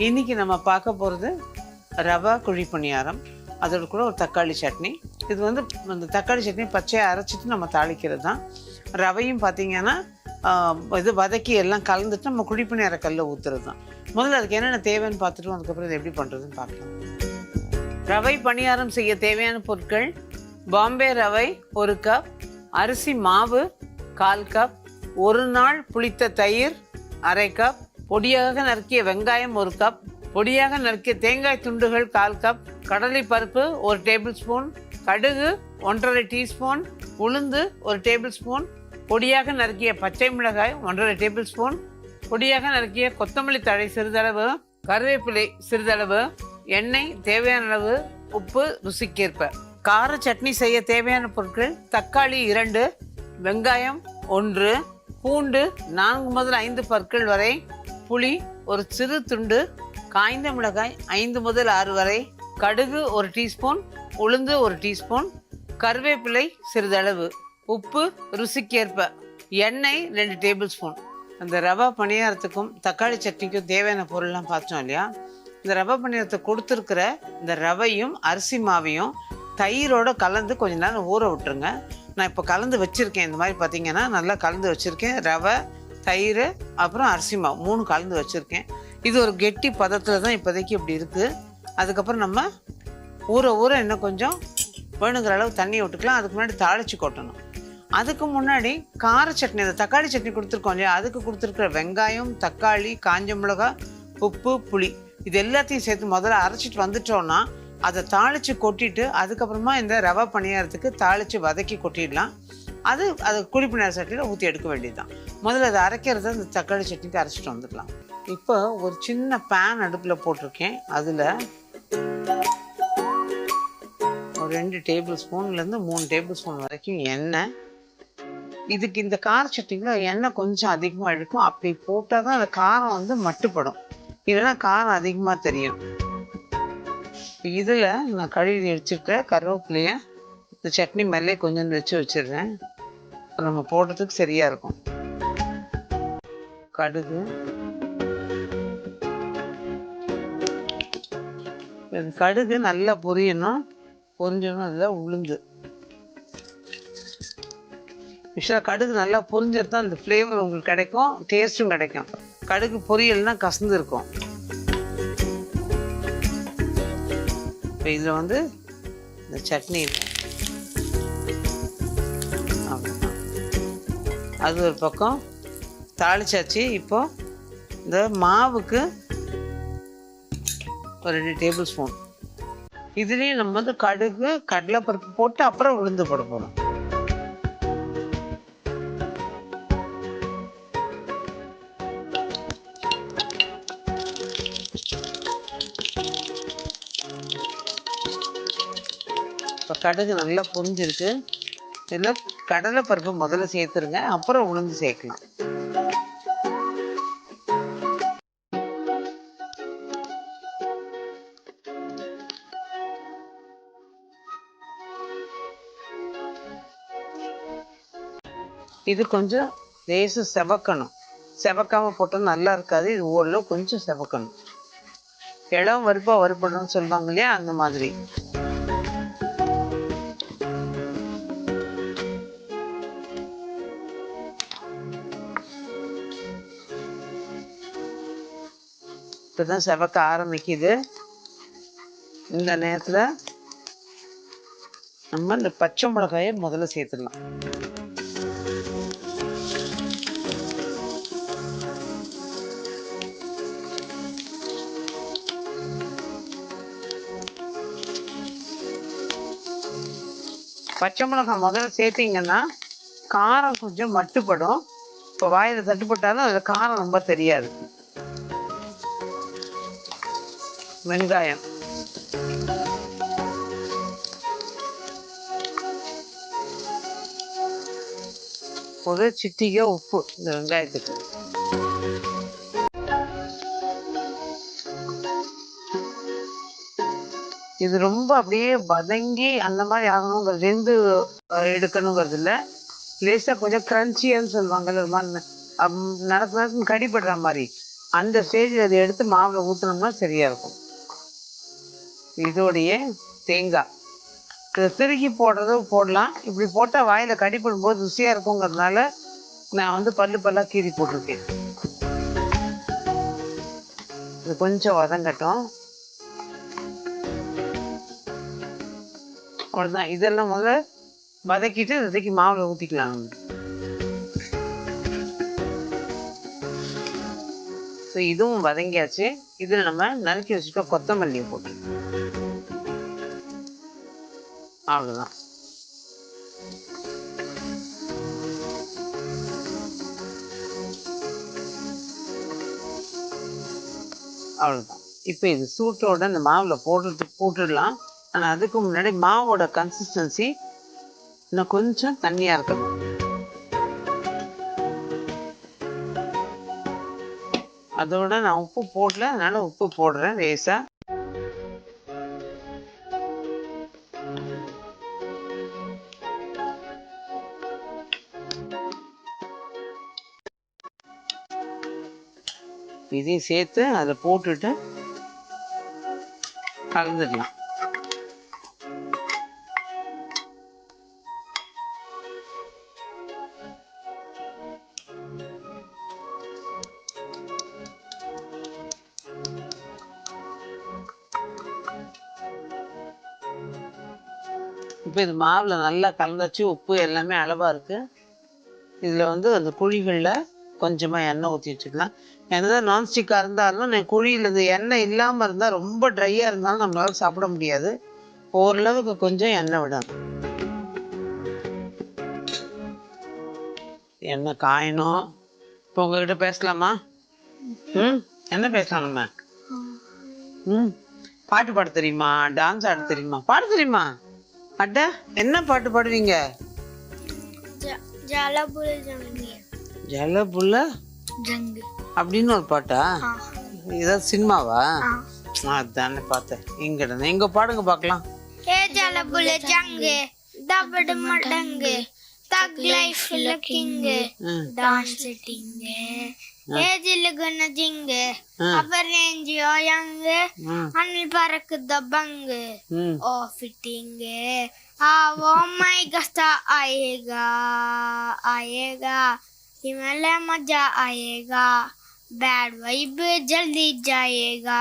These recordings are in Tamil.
இன்னைக்கு நம்ம பார்க்க போகிறது ரவா குழி பணியாரம், அதோட கூட ஒரு தக்காளி சட்னி. இது வந்து இந்த தக்காளி சட்னி பச்சையாக அரைச்சிட்டு நம்ம தாளிக்கிறது தான். ரவையும் பார்த்திங்கன்னா இது வதக்கி எல்லாம் கலந்துட்டு நம்ம குழி பணியார கல்ல ஊற்றுறது தான். முதல்ல அதுக்கு என்னென்ன தேவைன்னு பார்த்துட்டு அதுக்கப்புறம் இது எப்படி பண்ணுறதுன்னு பார்க்கலாம். ரவை பணியாரம் செய்ய தேவையான பொருட்கள்: பாம்பே ரவை 1 கப், அரிசி மாவு 1/4 கப், ஒரு நாள் புளித்த தயிர் 1/2 கப், பொடியாக நறுக்கிய வெங்காயம் 1 கப், பொடியாக நறுக்கிய தேங்காய் துண்டுகள் 1/4 கப், கடலை பருப்பு 1 டேபிள் ஸ்பூன், கடுகு 1½ டீஸ்பூன், உளுந்து 1 டேபிள் ஸ்பூன், பொடியாக நறுக்கிய பச்சை மிளகாய் 1½ டேபிள் ஸ்பூன், பொடியாக நறுக்கிய கொத்தமல்லி தழை சிறிதளவு, கருவேப்பிலை சிறிதளவு, எண்ணெய் தேவையான அளவு, உப்பு ருசிக்கேற்ப. கார சட்னி செய்ய தேவையான பொருட்கள்: தக்காளி 2, வெங்காயம் 1, பூண்டு 4 முதல் 5 பற்கள் வரை, புளி ஒரு சிறு துண்டு, காய்ந்த மிளகாய் 5 முதல் 6 வரை, கடுகு 1 டீஸ்பூன், உளுந்து 1 டீஸ்பூன், கருவேப்பிலை சிறிதளவு, உப்பு ருசிக்கேற்ப, எண்ணெய் 2 டேபிள் ஸ்பூன். அந்த ரவா பணியாரத்துக்கும் தக்காளி சட்னிக்கும் தேவையான பொருள்லாம் பார்த்தோம் இல்லையா? இந்த ரவா பணியாரத்தை கொடுத்துருக்கிற இந்த ரவையும் அரிசி மாவையும் தயிரோடு கலந்து கொஞ்ச நேரம் ஊற விட்டுருங்க. நான் இப்போ கலந்து வச்சுருக்கேன். இந்த மாதிரி பார்த்தீங்கன்னா நல்லா கலந்து வச்சுருக்கேன். ரவை, தயிர், அப்புறம் அரிசி மாவு 3 கலந்து வச்சுருக்கேன். இது ஒரு கெட்டி பதத்தில் தான் இப்போதைக்கு இப்படி இருக்குது. அதுக்கப்புறம் நம்ம ஊற இன்னும் கொஞ்சம் வேணுங்கிற அளவு தண்ணி விட்டுக்கலாம். அதுக்கு முன்னாடி தாளித்து கொட்டணும். அதுக்கு முன்னாடி கார சட்னி, அந்த தக்காளி சட்னி கொடுத்துருக்கோம் இல்லையா, அதுக்கு கொடுத்துருக்குற வெங்காயம், தக்காளி, காஞ்ச மிளகாய், உப்பு, புளி இது எல்லாத்தையும் சேர்த்து முதல்ல அரைச்சிட்டு வந்துட்டோன்னா அதை தாளித்து கொட்டிட்டு அதுக்கப்புறமா இந்த ரவா பணியாரத்துக்கு தாளித்து வதக்கி கொட்டிடலாம். அது குழி பணியார சட்னியில் ஊற்றி எடுக்க வேண்டியது தான். முதல்ல அதை அரைக்கிறத இந்த தக்காளி சட்னிக்கு அரைச்சிட்டு வந்துடலாம். இப்போ ஒரு சின்ன பேன் அடுப்பில் போட்டிருக்கேன். அதில் ஒரு 2 டேபிள் ஸ்பூன்லேருந்து 3 டேபிள் ஸ்பூன் வரைக்கும் எண்ணெய். இதுக்கு இந்த கார சட்னியில் எண்ணெய் கொஞ்சம் அதிகமாக எடுக்கும். அப்படி போட்டால் தான் அந்த காரம் வந்து மட்டுப்படும், இல்லைன்னா காரம் அதிகமாக தெரியும். இதில் நான் கழுவி வச்சுருக்க கருவேப்பிலையை இந்த சட்னி மேலே கொஞ்சம் வச்சிடுறேன். நம்ம போடுறதுக்கு சரியாக இருக்கும். கடுகு, கடுகு நல்லா பொரியணும். அதில் உளுந்து. விஷயம் கடுகு நல்லா பொரிஞ்சது தான் அந்த ஃப்ளேவர் உங்களுக்கு கிடைக்கும், டேஸ்ட்டும் கிடைக்கும். கடுகு பொரியல்னா கசந்து இருக்கும். இப்போ இதில் வந்து இந்த சட்னி அது ஒரு பக்கம் தாளிச்சாச்சு. இப்போது இந்த மாவுக்கு ஒரு 2 டேபிள் ஸ்பூன். இதுலேயும் நம்ம வந்து கடுகு, கடலைப்பருப்பு போட்டு அப்புறம் உளுந்து போட போகிறோம். இப்போ கடுகு நல்லா பொரிஞ்சிருக்கு. இதில் கடலைப்பருப்பு முதல்ல சேர்த்துருங்க, அப்புறம் உளுந்து சேர்க்கலாம். இது கொஞ்சம் லேசு செவக்கணும். செவக்காமல் போட்டால் நல்லா இருக்காது. இது ஓரளவு கொஞ்சம் செவக்கணும். இளம் வறுப்பாக வறுப்படணும்னு சொல்லுவாங்க இல்லையா, அந்த மாதிரி. இப்போதான் செவக்க ஆரம்பிக்குது. இந்த நேரத்தில் நம்ம இந்த பச்சை மிளகாயை முதல்ல சேர்த்துடலாம். பச்சை மிளகாய் முதல்ல சேர்த்திங்கன்னா காரம் கொஞ்சம் மட்டுப்படும். இப்போ வாயில் தட்டுப்பட்டாலும் அதில் காரம் ரொம்ப தெரியாது. வெங்காயம், ஒரு சிட்டிகை உப்பு இந்த வெங்காயத்துக்கு. இது ரொம்ப அப்படியே வதங்கி அந்த மாதிரி ஆகணுங்கிறது, வெந்து எடுக்கணுங்கிறது இல்லை. லேசாக கொஞ்சம் க்ரன்ச்சியான்னு சொல்லுவாங்கல்ல, ஒரு மாதிரி நடக்கு கடிப்படுற மாதிரி அந்த ஸ்டேஜில் அதை எடுத்து மாவில் ஊற்றினோம்னா சரியாக இருக்கும். இதோடைய தேங்காய் இதை திருக்கி போடுறதும் போடலாம். இப்படி போட்டால் வாயில் கடிப்படும் போது ருசியாக இருக்குங்கிறதுனால நான் வந்து பல்லாக கீறி போட்டிருக்கேன். இது கொஞ்சம் வதங்கட்டும். அவ்வளோதான். இதெல்லாம் முதல்ல வதக்கிட்டு இதைக்கு மாவில் ஊற்றிக்கலாம். ஸோ இதுவும் வதங்கியாச்சு. இதில் நம்ம நறுக்கி வச்சுட்டா கொத்தமல்லியை போட்டு அவ்வளோதான். அவ்வளோதான். இப்போ இது சூட்டோட இந்த மாவில் போட்டுடலாம். ஆனால் அதுக்கு முன்னாடி மாவோட கன்சிஸ்டன்சி இன்னும் கொஞ்சம் தண்ணியாக இருக்கணும். அதோட நான் உப்பு போடல, அதனால உப்பு போடுறேன் லேசா. இதையும் சேர்த்து அதை போட்டுட்டு கலந்துடலாம். இப்போ இது மாவில் நல்லா கலந்தாச்சு. உப்பு எல்லாமே அளவாக இருக்குது. இதில் வந்து அந்த குழிகளில் கொஞ்சமாக எண்ணெய் ஊற்றி வச்சுக்கலாம். என்னதான் நான்ஸ்டிக்காக இருந்தாலும் நான் குழியில் இந்த எண்ணெய் இல்லாமல் இருந்தால் ரொம்ப ட்ரையாக இருந்தாலும் நம்மளால சாப்பிட முடியாது. ஓரளவுக்கு கொஞ்சம் எண்ணெய் விடணும். எண்ணெய் காயணும். இப்போ உங்ககிட்ட பேசலாமா? என்ன பேசலாம் நம்ம? பாட்டு பாட தெரியுமா? டான்ஸ் ஆட தெரியுமா? பாட தெரியுமா? அட என்ன பாட்டு பாடுவீங்க? ஜலபுல ஜங்கு அப்படின்னு ஒரு பாட்டா? ஏதாவது சினிமாவா? அதானே பார்த்தேன். எங்க பாடுங்க பார்க்கலாம். ஏ ஜலபுல ஜங்கு தபடு மடங்கு தக் லைஃப் லக்கிங்கு டான்ஸ் சிட்டிங்கு ஏ ஜில்லுகுன ஜிங்கு அபரேஞ்சியோ யங்கு அனில் பறக்குத பங்கு ஓ ஃபிட்டிங்கு आवो माई गस्ता आएगा आएगा हिमालय मजा आएगा बैड वाइब जल्दी जाएगा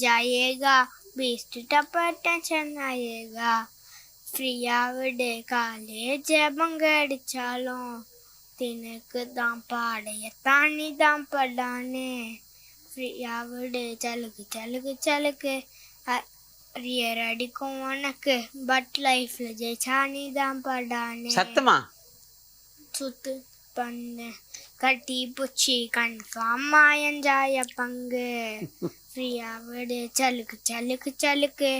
जाएगा बीस्ट टपर टेंशन आएगा फ्रीया विडे कालेज बंगड़चालो तिनक दाम पाड़े तानी दाम पड़ाने फ्रीया विडे चलक चलक ரியர் அடிக்கும் உனக்கு பட் லைஃப்ல ஜெயிச்சா நீ தான் படானே. சத்தமா சுத்து பண்ணு கட்டி புச்சி கன்ஃபார்மா என்ஜாய பங்கு ஃப்ரீயா விடு சலுக்கு சலுக்கு சலுக்கு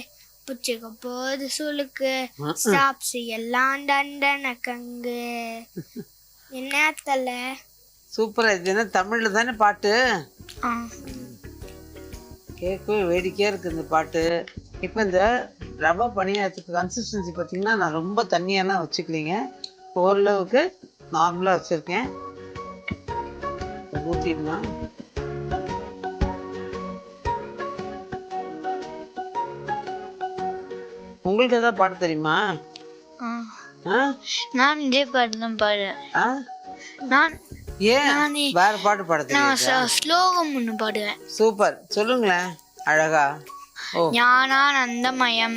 புச்சுக்க போது சுளுக்கு ஸ்டாப்ஸ் எல்லாம் டண்டன கங்கு. என்ன தல சூப்பரா இது. என்ன தமிழ்ல தானே பாட்டு? கேட்கவே வேடிக்கையா இருக்கு இந்த பாட்டு. இப்போ இந்த ரவா பணியாரத்துக்கு கன்சிஸ்டன்சி பார்த்தீங்கன்னா நான் ரொம்ப தண்ணியெல்லாம் வச்சுக்கலிங்க. ஓரளவுக்கு நார்மலாக வச்சுருக்கேன். ஊற்றிடலாம். உங்களுக்கு ஏதாவது பாட்டு தெரியுமா? நான் இதே பாட்டு தான் பாடுறேன். நான் ஏன் வேற பாட்டு பாட தெரியும்? ஸ்லோகம் ஒன்று பாடுவேன். சூப்பர், சொல்லுங்களேன் அழகா. ஞானானந்தமயம்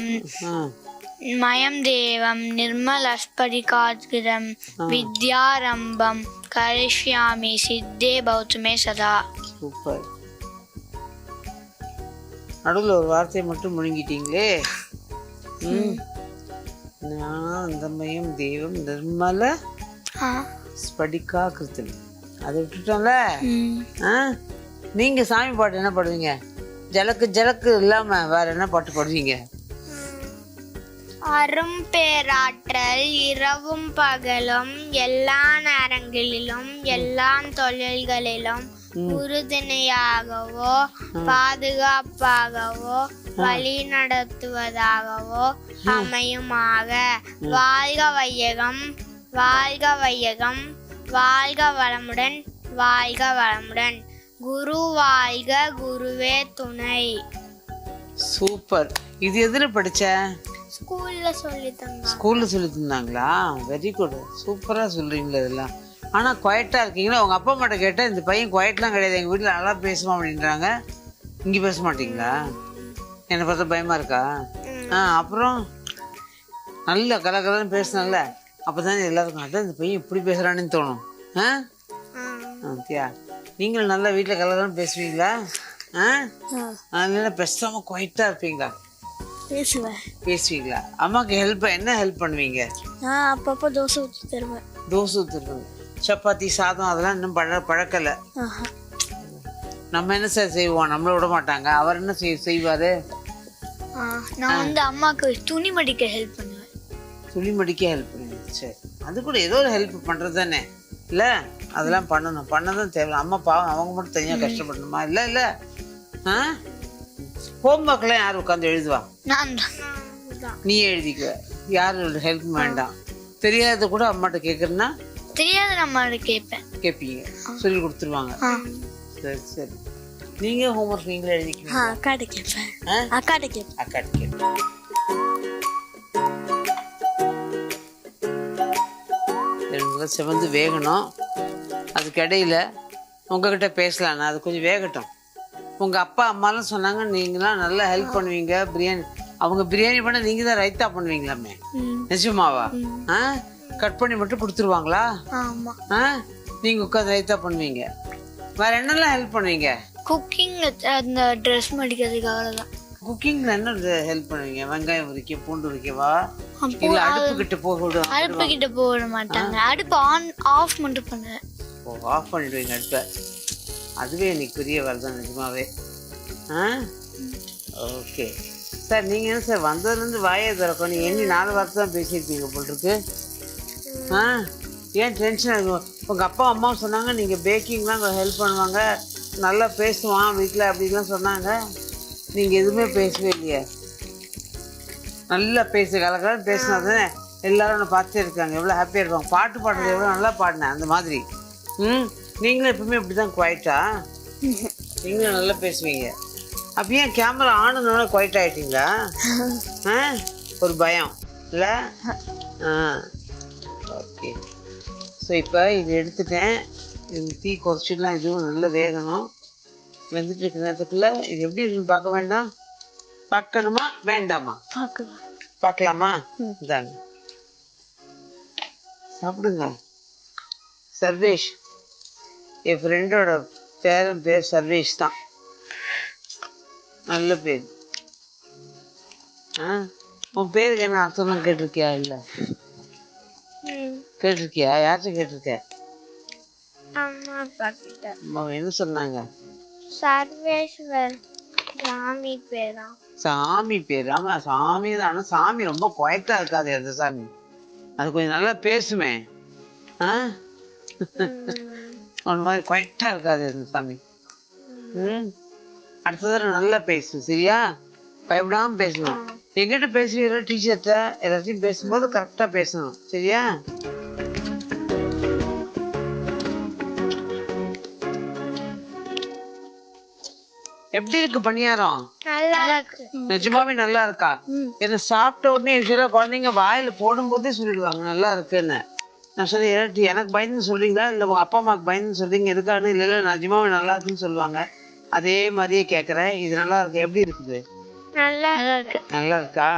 மயம் தேவம் நிர்மலஸ்படிகாத்கிரம் வித்யாரம்பம் கரிஷ்யாமி சித்தே பௌத்தமே சதா. சூப்பர். நடுவில் ஒரு வார்த்தையை மட்டும் முழுங்கிட்டீங்களே. ஞானானந்தமயம் தேவம் நிர்மல ஸ்படிகா கிருத்தம் அதை விட்டுட்டோம்ல. நீங்க சாமி பாட்டு என்ன பாடுவீங்க? ஜலக்கு ஜலக்கு இல்லாம வேற என்ன பாட்டு பாடுவீங்க? அரும் பேராற்றல் இரவும் பகலும் எல்லா நேரங்களிலும் எல்லா தொழில்களிலும் உறுதுணையாகவோ பாதுகாப்பாகவோ வழி நடத்துவதாகவோ அமையுமாக. வாழ்க வையகம் வாழ்க வையகம் வாழ்க வளமுடன் வாழ்க வளமுடன். குரு வாழ்க குருவே துணை. சூப்பர். இது எதுல படிச்ச? ஸ்கூல்ல சொல்லி தந்தாங்க. ஸ்கூல்ல சொல்லி தந்தாங்களா? Very good. சூப்பரா சொல்றீங்களா இதெல்லாம். ஆனா குவைட்டா இருக்கீங்களா? உங்க அப்பா அம்மாட்ட கேட்டா இந்த பையன் குவைட்லாம் கிடையாது, எங்க வீட்டுல நல்லா பேசுவான் அப்படின்றாங்க. இங்க பேச மாட்டீங்களா? என்னை பார்த்தா பயமா இருக்கா? அப்புறம் நல்ல கலகலன்னு பேசினல, அப்பதானே எல்லாருக்கும் அதான் இந்த பையன் இப்படி பேசுறான்னு தோணும். நீங்களும் நல்லா வீட்டுல கலகலன்னு பேசுவீங்களா? அதனால பேசாம குவைட்டா இருப்பீங்களா? பேசுவீங்களா? அம்மாக்கு என்ன ஹெல்ப் பண்ணுவீங்க? அப்பப்போ தோசை ஊற்றி தருவேன். தோசை ஊற்றுருங்க. சப்பாத்தி சாதம் அதெல்லாம் இன்னும் பழக்கலை. நம்ம என்ன சார் செய்வோம், நம்மள விட மாட்டாங்க. அவர் என்ன செய்வாரு? நான் வந்து அம்மாக்கு துணி மடிக்க ஹெல்ப் பண்ணுவேன். துணி மடிக்க ஹெல்ப் பண்ணுவேன். சரி, அது கூட ஏதோ ஒரு ஹெல்ப் பண்ணுறது தானே இல்லை? அதெல்லாம் பண்ணதான் தேவை. அம்மா பாவம், அவங்க மட்டும் தனியாக கஷ்டப்படணுமா? இல்லை இல்லை. ஹோம் ஒர்க்லாம் யார் உட்காந்து எழுதுவா? நீ எழுதிக்குவ. யாரும் ஹெல்ப் வேண்டாம். தெரியாத கூட அம்மாட்ட கேட்குறேன்னா தெரியாத அம்மாட்ட கேட்பீங்க, சொல்லி கொடுத்துருவாங்க. சரி சரி. நீங்க ஹோம் ஒர்க் நீங்களே எழுதிக்கிறீங்க? அக்காட்ட கேட்பேன். அக்காட்ட கேட்பேன். செவந்து வேகணும். அதுக்கு இடையில உங்ககிட்ட பேசலாண்ணா, அது கொஞ்சம் வேகட்டும். உங்க அப்பா அம்மாலாம் சொன்னாங்க நீங்களாம் நல்லா ஹெல்ப் பண்ணுவீங்க பிரியாணி. அவங்க பிரியாணி பண்ண நீங்க தான் ரைத்தா பண்ணுவீங்களாமே, நிஜமாவா? கட் பண்ணி மட்டும் கொடுத்துருவாங்களா? நீங்க உட்காந்து ரைத்தா பண்ணுவீங்க. வேற என்னெல்லாம் ஹெல்ப் பண்ணுவீங்க? குக்கிங், அந்த ட்ரெஸ் மடிக்கிறதுக்காக தான். குக்கிங்ல என்ன ஹெல்ப் பண்ணுவீங்க? வெங்காயம் உரிக்க, பூண்டு உரிக்கவா? இல்ல அடுப்பு கிட்ட போக மாட்டாங்க. அடுப்பு ஆஃப் மட்டும் பண்ணுவேன். ஓ, ஆஃப் பண்ணிடுவீங்க அடுப்பை. அதுவே எனக்கு பெரிய வேலை தான் நிஜமாவே. Okay sir. நீங்கள் என்ன சார் வந்ததுலேருந்து வாயை திறக்கும், நீங்கள் எண்ணி 4 வாரத்தை தான் பேசியிருப்பீங்க போல் இருக்கு. ஏன் டென்ஷன் ஆகும்? உங்கள் அப்பா அம்மாவும் சொன்னாங்க நீங்கள் பேக்கிங்லாம் அங்கே ஹெல்ப் பண்ணுவாங்க, நல்லா பேசுவான் வீட்டில் அப்படின்லாம் சொன்னாங்க. நீங்கள் எதுவுமே பேசவே இல்லையே. நல்லா கலகலன்னு பேசினா தானே எல்லாரும் ஒன்று பார்த்துட்டே இருக்காங்க, எவ்வளோ ஹாப்பியாக இருப்பாங்க. பாட்டு பாடுறது எவ்வளோ நல்லா பாடினேன் அந்த மாதிரி. நீங்களும் எப்பவுமே இப்படி தான் குவைட்டா? நீங்களும் நல்லா பேசுவீங்க. அப்போ ஏன் கேமரா ஆனதுனால குவைட் ஆகிட்டீங்களா? ஒரு பயம் இல்லை? ஓகே. ஸோ இப்போ இது எடுத்துட்டேன். இது தீ குறைச்சிடலாம். இதுவும் நல்லா வேகணும். வெந்துட்டு இருக்க நேரத்துக்குள்ள இது எப்படி இருக்குன்னு பார்க்க வேண்டாம்? பார்க்கணுமா வேண்டாமா? பார்க்கலாமா? இதாங்க சாப்பிடுங்க. சர்வேஷ், என் ஃப்ரெண்டோட பேர் சர்வேஷ் தான். நல்ல பேர். உன் பேருக்கு என்ன அர்த்தம்லாம் கேட்டிருக்கியா? இல்லை கேட்டிருக்கியா? யார்கிட்ட கேட்டிருக்க? என்ன சொன்னாங்க? சர்வேஸ்வர். சாமி பேரா? சாமி பேர். ஆமா சாமி தான். ஆனால் சாமி ரொம்ப குவைட்டா இருக்காது அந்த சாமி. அது கொஞ்சம் நல்லா பேசுமே. அந்த மாதிரி குவைட்டா இருக்காது அந்த சாமி. அடுத்த தடவை நல்லா பேசு, சரியா? பயப்படாம பேசணும். எங்கிட்ட பேசுவீங்க டீச்சர்கிட்ட எல்லாத்தையும் பேசும்போது கரெக்டா பேசணும், சரியா? எப்படி இருக்கு பணியாரம்? நிஜமாவே நல்லா இருக்கா? என்ன சாப்பிட்ட உடனே யூஸ்வலா குழந்தைங்க வாயில போடும்போதே சொல்லிடுவாங்க நல்லா இருக்குன்னு. நான் சொல்லி எனக்கு பயந்து சொல்றீங்களா இல்லை உங்க அப்பா அம்மாவுக்கு பயந்து சொல்றீங்க எதுக்கானு? இல்லை இல்லை நிஜமாவே நல்லா இருக்குன்னு சொல்லுவாங்க. அதே மாதிரியே கேட்குறேன். இது நல்லா இருக்கு. எப்படி இருக்குது? நல்லா இருக்கா?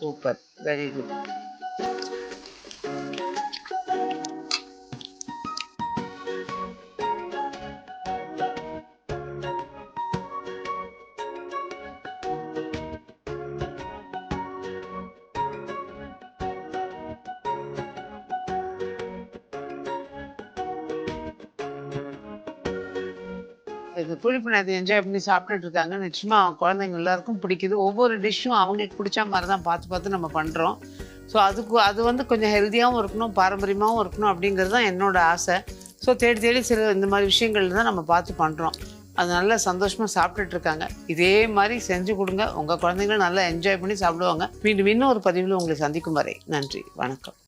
Super, very good. இந்த புளிப்புணத்தை என்ஜாய் பண்ணி சாப்பிட்டுட்டு இருக்காங்க. நிச்சயமா குழந்தைங்க எல்லாருக்கும் பிடிக்குது. ஒவ்வொரு டிஷ்ஷும் அவங்களுக்கு பிடிச்ச மாதிரி தான் பார்த்து நம்ம பண்ணுறோம். ஸோ அது வந்து கொஞ்சம் ஹெல்த்தியாகவும் இருக்கணும், பாரம்பரியமாகவும் இருக்கணும் அப்படிங்கிறது தான் என்னோட ஆசை. ஸோ தேடி சில இந்த மாதிரி விஷயங்கள் தான் நம்ம பார்த்து பண்ணுறோம். அது நல்லா சந்தோஷமாக சாப்பிட்டுட்டு இருக்காங்க. இதே மாதிரி செஞ்சு கொடுங்க. உங்கள் குழந்தைங்களும் நல்லா என்ஜாய் பண்ணி சாப்பிடுவாங்க. மீண்டும் இன்னும் ஒரு பதிவில் உங்களை சந்திக்கும் வரை நன்றி, வணக்கம்.